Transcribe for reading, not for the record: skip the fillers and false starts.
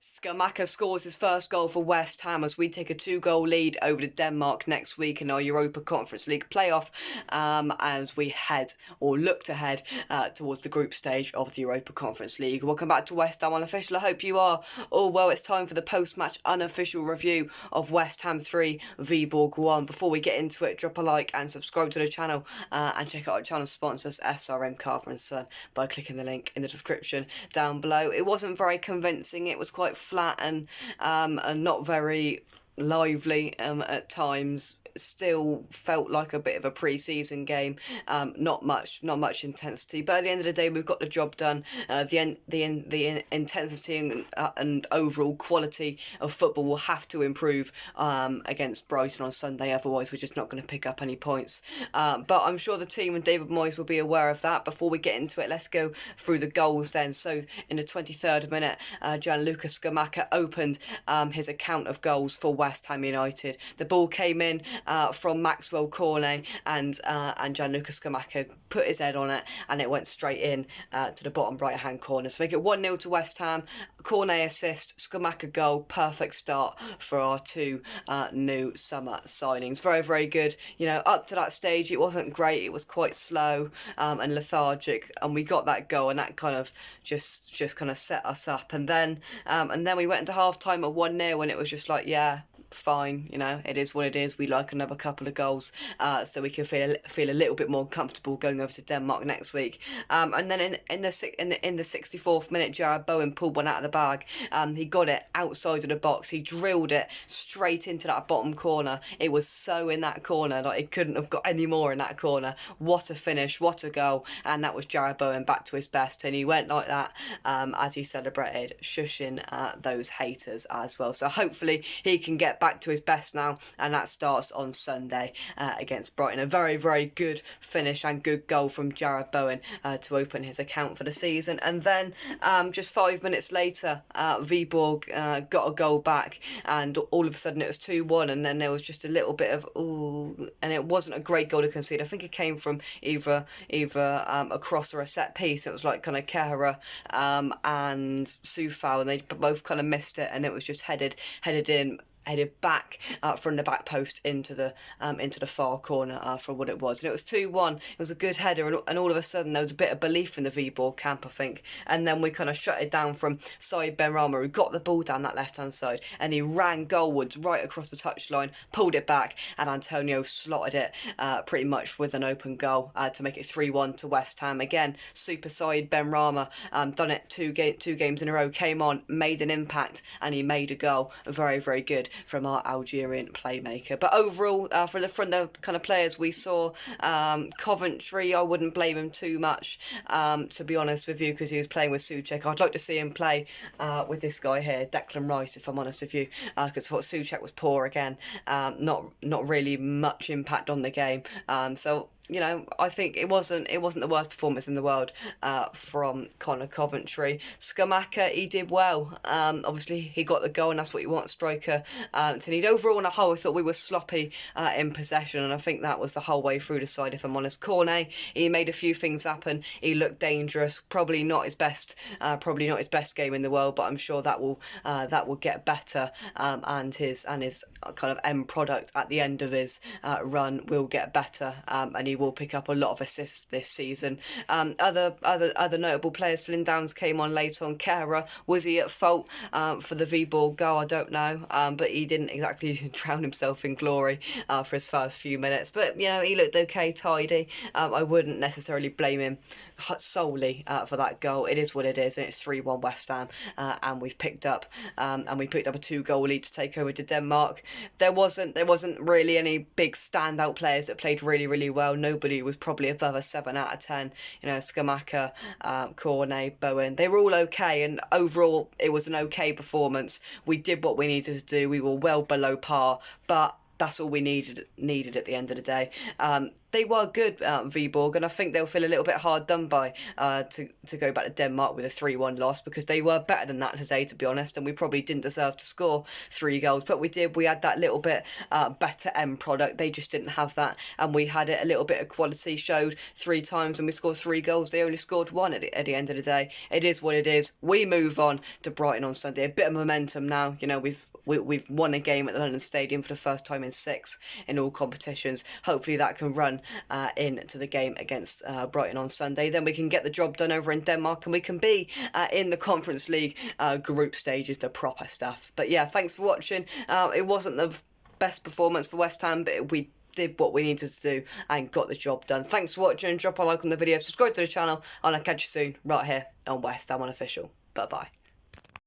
Scamacca scores his first goal for West Ham as we take a 2-goal lead over to Denmark next week in our Europa Conference League playoff as we head or look to head towards the group stage of the Europa Conference League. Welcome back to West Ham Unofficial. I hope you are all well. It's time for the post-match unofficial review of West Ham 3, Viborg 1. Before we get into it, drop a like and subscribe to the channel and check out our channel sponsors SRM Carver & Son by clicking the link in the description down below. It wasn't very convincing. It was quite flat and not very lively at times. Still felt like a bit of a pre-season game. Not much intensity, but at the end of the day, we've got the job done. The intensity and overall quality of football will have to improve against Brighton on Sunday. Otherwise, we're just not going to pick up any points. But I'm sure the team and David Moyes will be aware of that. Before we get into it, let's go through the goals then. So in the 23rd minute, Gianluca Scamacca opened his account of goals for West Ham United. The ball came in from Maxwell Cornet and Gianluca Scamacca put his head on it and it went straight in to the bottom right hand corner. So make it 1-0 to West Ham. Cornet assist, Scamacca goal, perfect start for our two new summer signings. Very, very good. You know, up to that stage it wasn't great, it was quite slow and lethargic, and we got that goal and that kind of just kind of set us up, and then we went into half time at 1-0 and it was just like, yeah, fine, you know, it is what it is. We like another couple of goals so we can feel a little bit more comfortable going over to Denmark next week. And then in the 64th minute, Jared Bowen pulled one out of the bag. He got it outside of the box. He drilled it straight into that bottom corner. It was so in that corner, like it couldn't have got any more in that corner. What a finish, what a goal. And that was Jared Bowen back to his best, and he went like that as he celebrated, shushing those haters as well. So hopefully he can get back to his best now, and that starts on Sunday against Brighton. A very, very good finish and good goal from Jared Bowen to open his account for the season. And then just 5 minutes later, Viborg got a goal back, and all of a sudden it was 2-1, and then there was just a little bit of ooh, and it wasn't a great goal to concede. I think it came from either a cross or a set piece. It was like kind of Kehra and Sufal, and they both kind of missed it, and it was just headed back from the back post into the far corner for what it was. And it was 2-1. It was a good header, and all of a sudden there was a bit of belief in the Viborg camp, I think. And then we kind of shut it down from Said Benrahma, who got the ball down that left-hand side, and he ran goalwards right across the touchline, pulled it back, and Antonio slotted it pretty much with an open goal to make it 3-1 to West Ham. Again, super Said Benrahma done it two games in a row, came on, made an impact, and he made a goal. Very, very good from our Algerian playmaker. But overall, from the kind of players we saw, Coventry, I wouldn't blame him too much, to be honest with you, because he was playing with Souček. I'd like to see him play with this guy here, Declan Rice, if I'm honest with you, because I thought Souček was poor again. Not really much impact on the game. So, you know, I think it wasn't the worst performance in the world from Connor Coventry. Scamacca, he did well. Obviously, he got the goal, and that's what you want, striker to need. Overall, on a whole, I thought we were sloppy in possession, and I think that was the whole way through the side, if I'm honest. Cornet, he made a few things happen. He looked dangerous. Probably not his best game in the world, but I'm sure that will get better, and his kind of end product at the end of his run will get better, and he will pick up a lot of assists this season. Other notable players, Flynn Downs came on late on. Kehra, was he at fault for the Viborg goal? I don't know, but he didn't exactly drown himself in glory for his first few minutes. But, you know, he looked okay, tidy. I wouldn't necessarily blame him solely for that goal. It is what it is, and it's 3-1 West Ham, and we've picked up a 2-goal lead to take over to Denmark. There wasn't really any big standout players that played really, really well. Nobody was probably above a 7 out of 10. You know, Scamacca, Cornet, Bowen, they were all okay, and overall it was an okay performance. We did what we needed to do. We were well below par, but that's all we needed at the end of the day. they were good, Viborg, and I think they'll feel a little bit hard done by to go back to Denmark with a 3-1 loss, because they were better than that today, to be honest, and we probably didn't deserve to score 3 goals, but we did. We had that little bit better end product. They just didn't have that, and we had it. A little bit of quality showed 3 times, and we scored 3 goals. They only scored 1 at the end of the day. It is what it is. We move on to Brighton on Sunday. A bit of momentum now. You know, we've won a game at the London Stadium for the first time in 6 in all competitions. Hopefully that can run into the game against Brighton on Sunday. Then we can get the job done over in Denmark, and we can be in the Conference League group stages, the proper stuff. But yeah, thanks for watching. It wasn't the best performance for West Ham, but we did what we needed to do and got the job done. Thanks for watching. Drop a like on the video, subscribe to the channel, and I'll catch you soon right here on West Ham Unofficial. Bye bye.